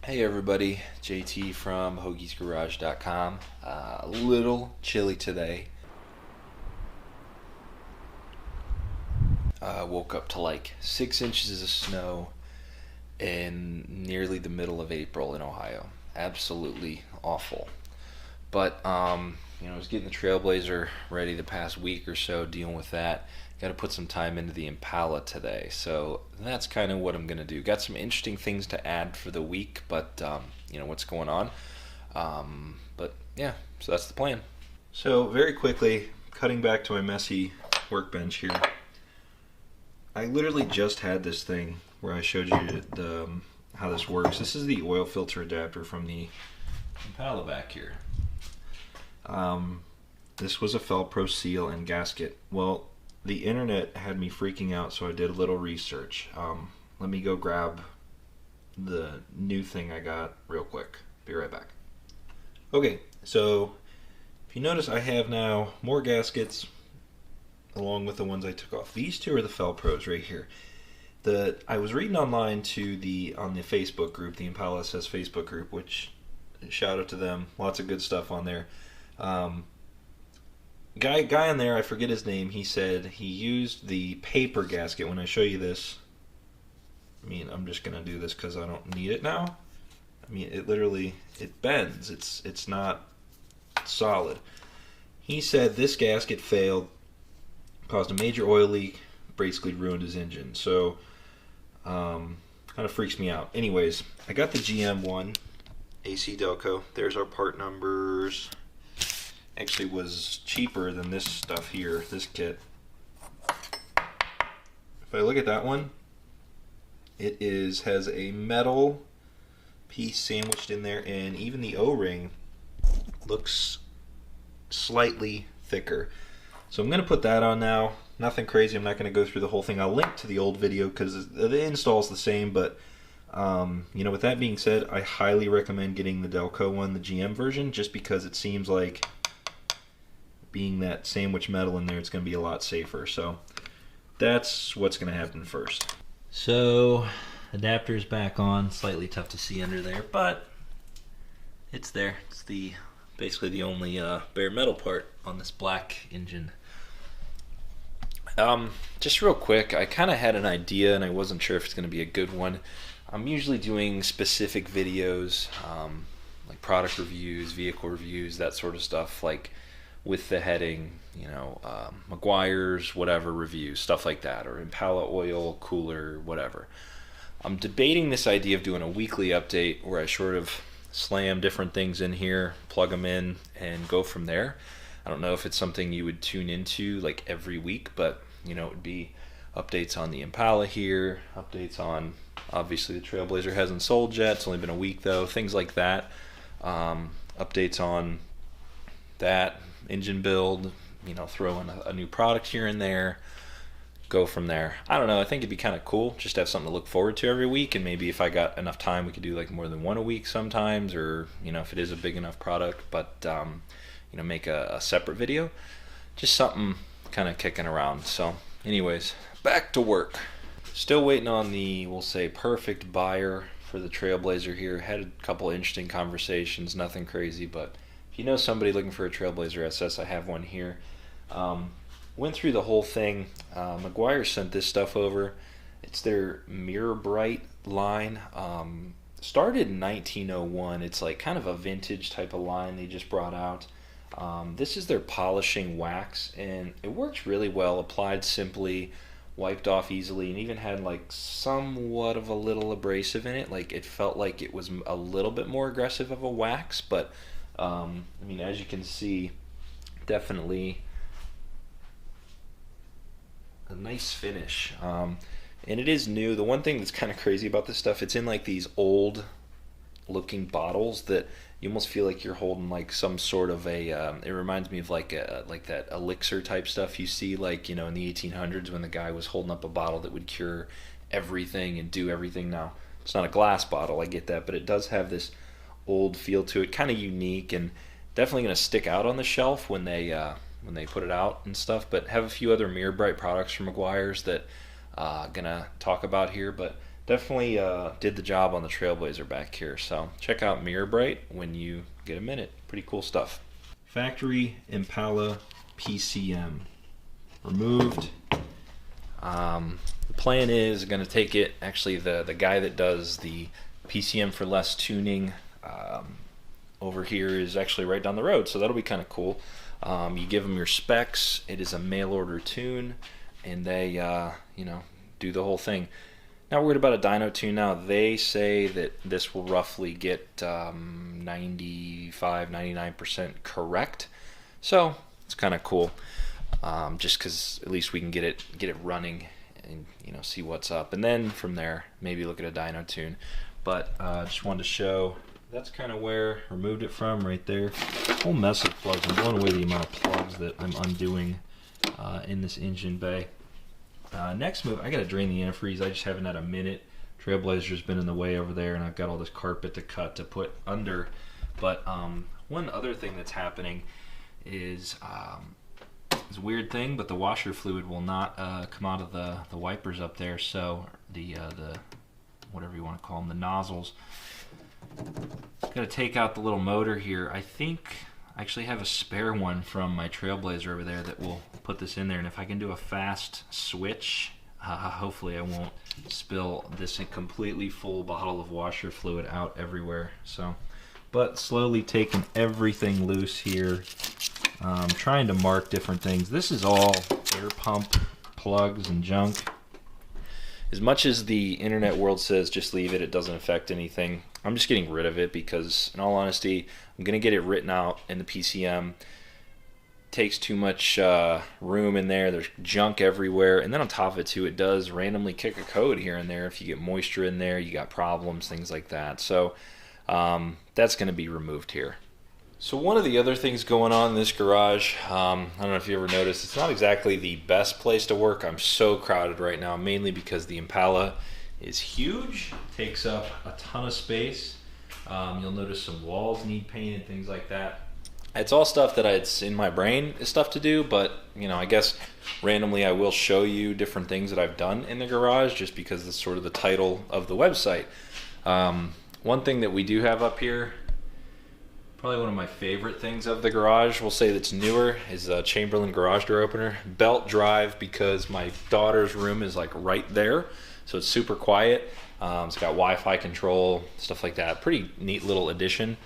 Hey everybody, JT from hoagiesgarage.com. A little chilly today. Woke up to like 6 inches of snow in nearly the middle of April in Ohio. Absolutely awful. But I was getting the Trailblazer ready the past week or so, dealing with that. Got to put some time into the Impala today, so that's kind of what I'm gonna do. Got some interesting things to add for the week, but what's going on. But yeah, so that's the plan. So very quickly, cutting back to my messy workbench here. I literally just had this thing where I showed you how this works. This is the oil filter adapter from the Impala back here. This was a Felpro seal and gasket. Well, the internet had me freaking out, so I did a little research. Let me go grab the new thing I got real quick. Be right back. Okay, so if you notice, I have now more gaskets along with the ones I took off. These two are the Felpros right here. I was reading online on the Facebook group, the Impala SS Facebook group, which shout out to them. Lots of good stuff on there. Guy on there, I forget his name, he said he used the paper gasket. When I show you this, I'm just going to do this because I don't need it now. It bends. It's not solid. He said this gasket failed, caused a major oil leak, basically ruined his engine. So, kind of freaks me out. Anyways, I got the GM one, AC Delco. There's our part numbers. Actually was cheaper than this stuff here, this kit. If I look at that one, it has a metal piece sandwiched in there, and even the O-ring looks slightly thicker. So I'm going to put that on now. Nothing crazy. I'm not going to go through the whole thing. I'll link to the old video because the install is the same, but with that being said, I highly recommend getting the Delco one, the GM version, just because it seems like being that sandwich metal in there, it's going to be a lot safer. So that's what's going to happen first. So adapter's back on. Slightly tough to see under there, but it's there. It's basically the only bare metal part on this black engine. Just real quick, I kind of had an idea and I wasn't sure if it's going to be a good one. I'm usually doing specific videos, like product reviews, vehicle reviews, that sort of stuff, like with the heading, Meguiar's, whatever reviews, stuff like that, or Impala oil, cooler, whatever. I'm debating this idea of doing a weekly update where I sort of slam different things in here, plug them in, and go from there. I don't know if it's something you would tune into like every week, but it would be updates on the Impala here, updates on, obviously the Trailblazer hasn't sold yet, it's only been a week though, things like that. Updates on that engine build, throw in a new product here and there, go from there. I don't know, I think it'd be kind of cool just to have something to look forward to every week, and maybe if I got enough time we could do like more than one a week sometimes, or if it is a big enough product, but make a separate video, just something kind of kicking around. So anyways, back to work. Still waiting on the, we'll say, perfect buyer for the Trailblazer here. Had a couple interesting conversations, nothing crazy, but if you know somebody looking for a Trailblazer SS, I have one here. Went through the whole thing. Meguiar sent this stuff over. It's their Mirror Bright line. Started in 1901. It's like kind of a vintage type of line they just brought out. This is their polishing wax, and it works really well. Applied simply, wiped off easily, and even had like somewhat of a little abrasive in it. Like it felt like it was a little bit more aggressive of a wax, but as you can see, definitely a nice finish. And it is new. The one thing that's kind of crazy about this stuff, it's in like these old looking bottles that you almost feel like you're holding like some sort of a it reminds me of like that elixir type stuff you see like in the 1800s when the guy was holding up a bottle that would cure everything and do everything. Now it's not a glass bottle, I get that, but it does have this old feel to it, kind of unique, and definitely going to stick out on the shelf when they put it out and stuff. But have a few other Mirror Bright products from Meguiar's that gonna talk about here, but definitely did the job on the Trailblazer back here. So check out Mirror Bright when you get a minute. Pretty cool stuff. Factory Impala PCM removed. The plan is going to take it, actually the guy that does the PCM for less tuning over here is actually right down the road, so that'll be kind of cool. You give them your specs, it is a mail order tune, and they you know, do the whole thing. Not worried about a dyno tune now. They say that this will roughly get 95-99% correct, so it's kind of cool. Just because at least we can get it running and, you know, see what's up, and then from there maybe look at a dyno tune. But just wanted to show that's kind of where I removed it from, right there. Whole mess of plugs. I'm blowing away the amount of plugs that I'm undoing in this engine bay. Next move, I got to drain the antifreeze. I just haven't had a minute. Trailblazer's been in the way over there, and I've got all this carpet to cut to put under. But one other thing that's happening is it's a weird thing, but the washer fluid will not come out of the wipers up there. So the whatever you want to call them, the nozzles. Got to take out the little motor here. I think I actually have a spare one from my Trailblazer over there that will put this in there, and if I can do a fast switch, hopefully I won't spill this completely full bottle of washer fluid out everywhere. So, but slowly taking everything loose here, trying to mark different things. This is all air pump plugs and junk. As much as the internet world says just leave it, it doesn't affect anything, I'm just getting rid of it because, in all honesty, I'm going to get it written out in the PCM. Takes too much room in there. There's junk everywhere. And then on top of it, too, it does randomly kick a code here and there. If you get moisture in there, you got problems, things like that. So that's going to be removed here. So one of the other things going on in this garage, I don't know if you ever noticed, it's not exactly the best place to work. I'm so crowded right now, mainly because the Impala is huge, takes up a ton of space. You'll notice some walls need painted, things like that. It's all stuff that it's in my brain is stuff to do, but you know, I guess randomly I will show you different things that I've done in the garage just because it's sort of the title of the website. One thing that we do have up here, probably one of my favorite things of the garage, we'll say that's newer, is a Chamberlain garage door opener. Belt drive because my daughter's room is like right there, so it's super quiet. It's got Wi-Fi control, stuff like that. Pretty neat little addition.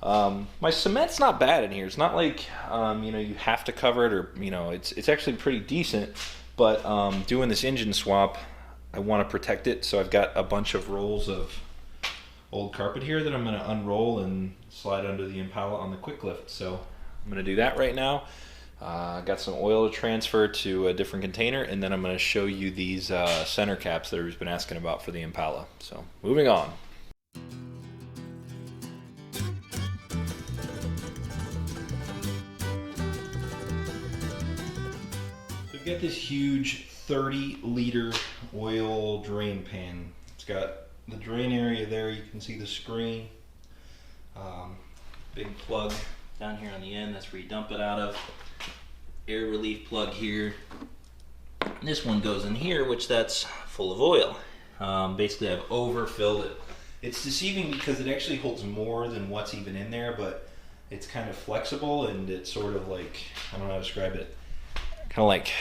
My cement's not bad in here. It's not like you know, you have to cover it, or you know, it's actually pretty decent. But doing this engine swap, I want to protect it, so I've got a bunch of rolls of old carpet here that I'm going to unroll and slide under the Impala on the quick lift. So I'm going to do that right now. Got some oil to transfer to a different container, and then I'm going to show you these center caps that everybody's been asking about for the Impala. So moving on. So we've got this huge 30-liter oil drain pan. It's got the drain area there, you can see the screen. Big plug down here on the end, that's where you dump it out of. Air relief plug here. And this one goes in here, which that's full of oil. Basically I've overfilled it. It's deceiving because it actually holds more than what's even in there, but it's kind of flexible and it's sort of like, I don't know how to describe it, kind of like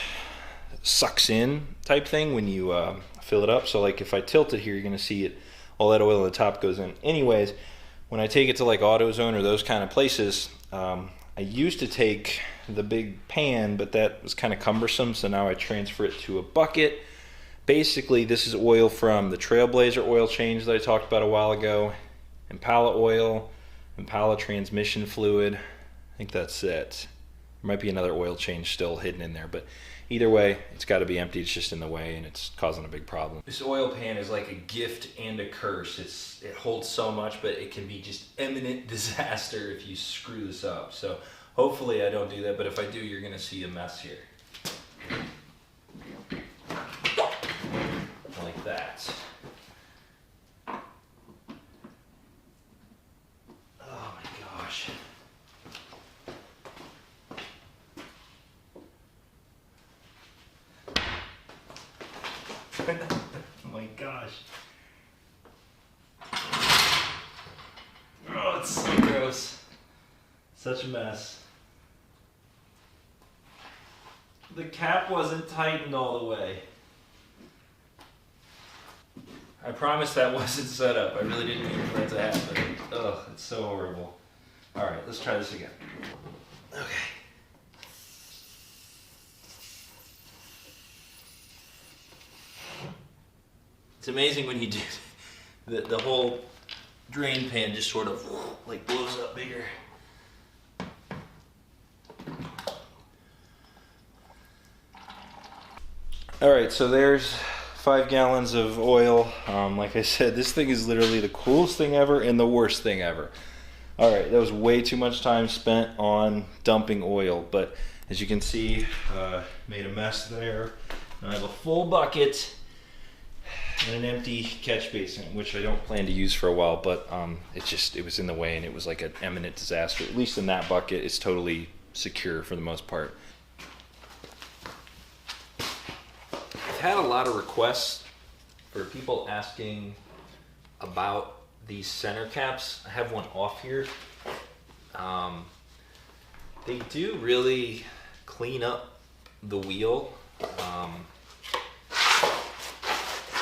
sucks in type thing when you fill it up. So like if I tilt it here, you're gonna see it, all that oil on the top goes in. Anyways, when I take it to like AutoZone or those kind of places, I used to take the big pan, but that was kind of cumbersome, so now I transfer it to a bucket. Basically, this is oil from the Trailblazer oil change that I talked about a while ago, Impala oil, Impala transmission fluid. I think that's it. There might be another oil change still hidden in there, but either way, it's got to be empty. It's just in the way, and it's causing a big problem. This oil pan is like a gift and a curse. It holds so much, but it can be just imminent disaster if you screw this up. So hopefully I don't do that, but if I do, you're going to see a mess here. Like that. Oh my gosh. Oh my gosh. Such a mess. The cap wasn't tightened all the way. I promise that wasn't set up. I really didn't mean for that to happen. Ugh, it's so horrible. Alright, let's try this again. Okay. It's amazing when you do the whole drain pan just sort of like blows up bigger. Alright, so there's 5 gallons of oil. Like I said, this thing is literally the coolest thing ever and the worst thing ever. Alright, that was way too much time spent on dumping oil, but as you can see, made a mess there. Now I have a full bucket and an empty catch basin, which I don't plan to use for a while, but it was in the way and it was like an imminent disaster. At least in that bucket, it's totally secure for the most part. I've had a lot of requests for people asking about these center caps. I have one off here. They do really clean up the wheel.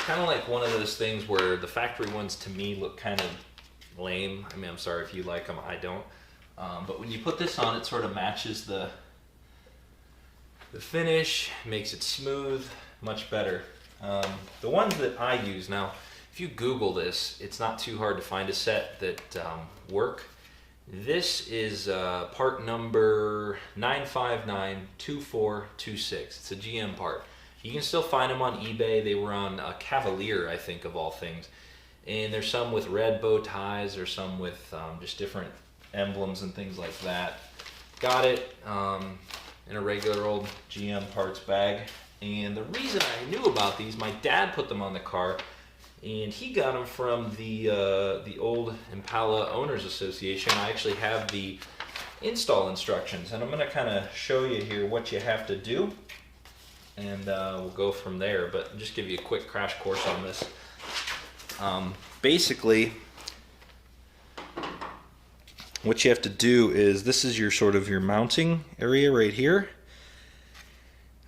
Kind of like one of those things where the factory ones to me look kind of lame. I mean, I'm sorry if you like them, I don't. But when you put this on, it sort of matches the finish, makes it smooth, much better. The ones that I use now, if you Google this, it's not too hard to find a set that work. This is part number 9592426. It's a GM part. You can still find them on eBay. They were on Cavalier, I think, of all things. And there's some with red bow ties, or some with just different emblems and things like that. Got it in a regular old GM parts bag. And the reason I knew about these, my dad put them on the car, and he got them from the old Impala Owners Association. I actually have the install instructions, and I'm going to kind of show you here what you have to do, and we'll go from there. But just give you a quick crash course on this. Basically, what you have to do is, this is your sort of your mounting area right here.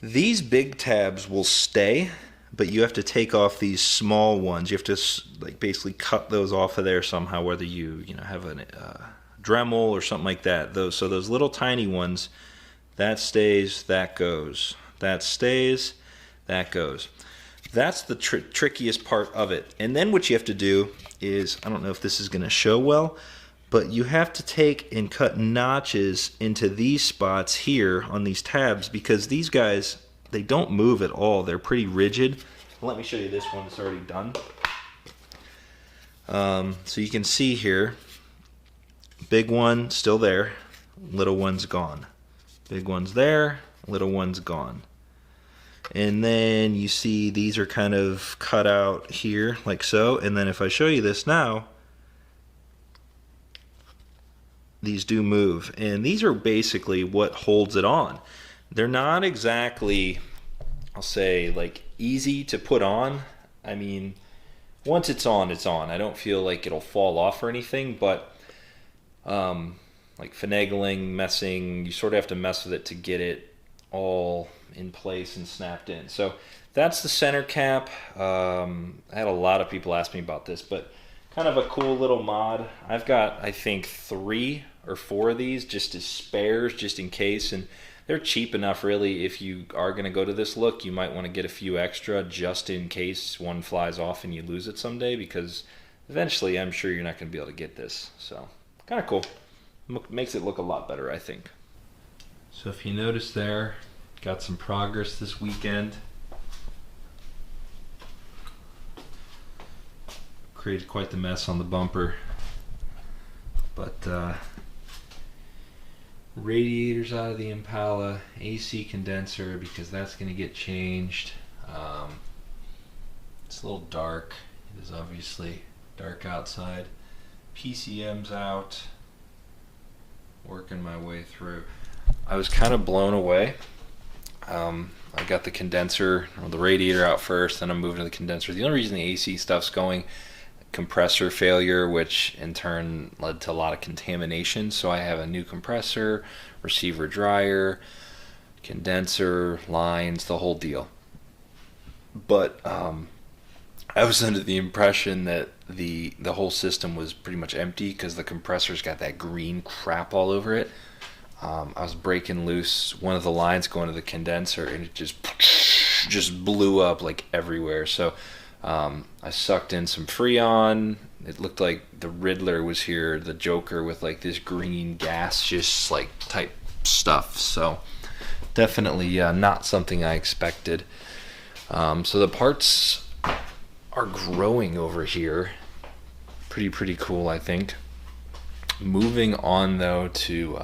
These big tabs will stay, but you have to take off these small ones. You have to like basically cut those off of there somehow, whether you have a Dremel or something like that. So those little tiny ones, that stays, that goes. That stays, that goes. That's the trickiest part of it. And then what you have to do is, I don't know if this is going to show well, but you have to take and cut notches into these spots here on these tabs, because these guys, they don't move at all. They're pretty rigid. Let me show you this one that's already done. So you can see here, big one still there, little one's gone. Big one's there, little one's gone. And then you see these are kind of cut out here like so. And then if I show you this now, these do move, and these are basically what holds it on. They're not exactly, I'll say, like easy to put on. I mean, once it's on, it's on. I don't feel like it'll fall off or anything, but like finagling, messing, you sort of have to mess with it to get it all in place and snapped in. So that's the center cap. I had a lot of people ask me about this, but kind of a cool little mod. I've got, I think, 3 or 4 of these just as spares, just in case, and they're cheap enough really. If you are going to go to this look, you might want to get a few extra just in case one flies off and you lose it someday, because eventually I'm sure you're not going to be able to get this. So kind of cool. Makes it look a lot better, I think. So if you notice there, got some progress this weekend. Created quite the mess on the bumper, but radiators out of the Impala, AC condenser, because that's going to get changed. It's a little dark. It is obviously dark outside. PCM's out. Working my way through. I was kind of blown away. I got the condenser or the radiator out first, then I'm moving to the condenser. The only reason the AC stuff's going compressor failure, which in turn led to a lot of contamination. So I have a new compressor, receiver dryer, condenser, lines, the whole deal. But I was under the impression that the whole system was pretty much empty because the compressor's got that green crap all over it. I was breaking loose one of the lines going to the condenser, and it just blew up like everywhere. So I sucked in some Freon. It looked like the Riddler was here, the Joker, with like this green gas, just like type stuff. So definitely not something I expected. So the parts are growing over here. Pretty cool, I think. Moving on though to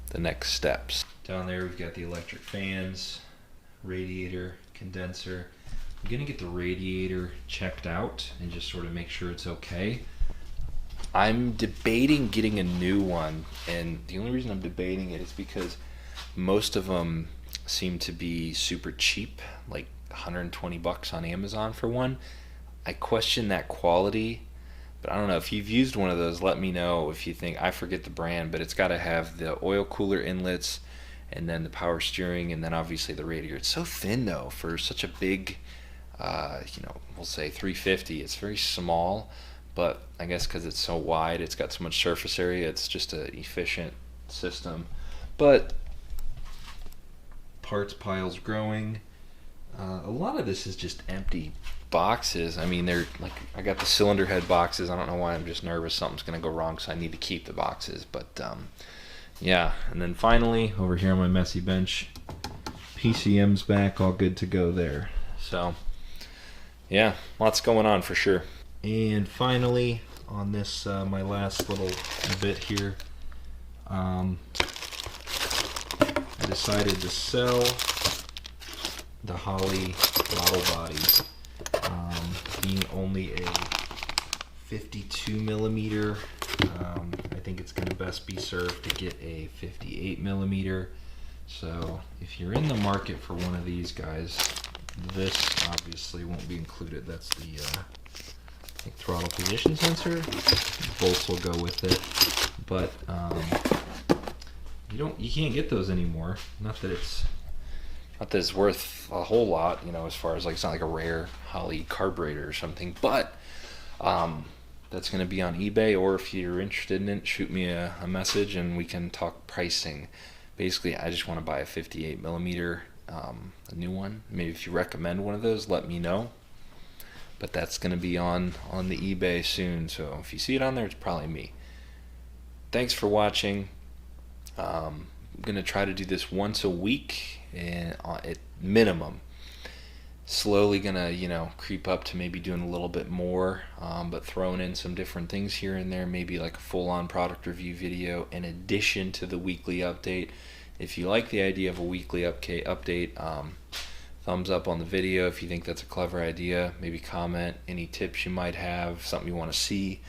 the next steps. Down there we've got the electric fans, radiator, condenser. I'm gonna get the radiator checked out and just sort of make sure it's okay. I'm debating getting a new one, and the only reason I'm debating it is because most of them seem to be super cheap, like 120 bucks on Amazon for one. I question that quality, but I don't know. If you've used one of those, let me know if you think, I forget the brand, but it's got to have the oil cooler inlets and then the power steering and then obviously the radiator. It's so thin though for such a big, we'll say 350. It's very small, but I guess because it's so wide, it's got so much surface area, it's just an efficient system. But parts piles growing. A lot of this is just empty boxes. I mean, they're like, I got the cylinder head boxes. I don't know why, I'm just nervous something's gonna go wrong, so I need to keep the boxes. But yeah, and then finally over here on my messy bench, PCM's back, all good to go there. So yeah, lots going on for sure. And finally on this my last little bit here, I decided to sell the Holley throttle body, being only a 52 millimeter. I think it's going to best be served to get a 58 millimeter. So if you're in the market for one of these guys, this obviously won't be included. That's the I think throttle position sensor. Bolts will go with it, but you can't get those anymore. Not that it's worth a whole lot, as far as like, it's not like a rare Holley carburetor or something, but that's going to be on eBay, or if you're interested in it, shoot me a message and we can talk pricing. Basically, I just want to buy a 58 millimeter, a new one. Maybe if you recommend one of those, let me know. But that's going to be on the eBay soon, so if you see it on there, it's probably me. Thanks for watching. I'm going to try to do this once a week, and at minimum. Slowly gonna creep up to maybe doing a little bit more, but throwing in some different things here and there, maybe like a full-on product review video in addition to the weekly update. If you like the idea of a weekly update, thumbs up on the video if you think that's a clever idea. Maybe comment any tips you might have, something you want to see,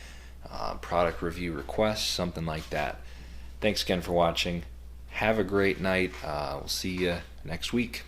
product review requests, something like that. Thanks again for watching. Have a great night. We'll see you next week.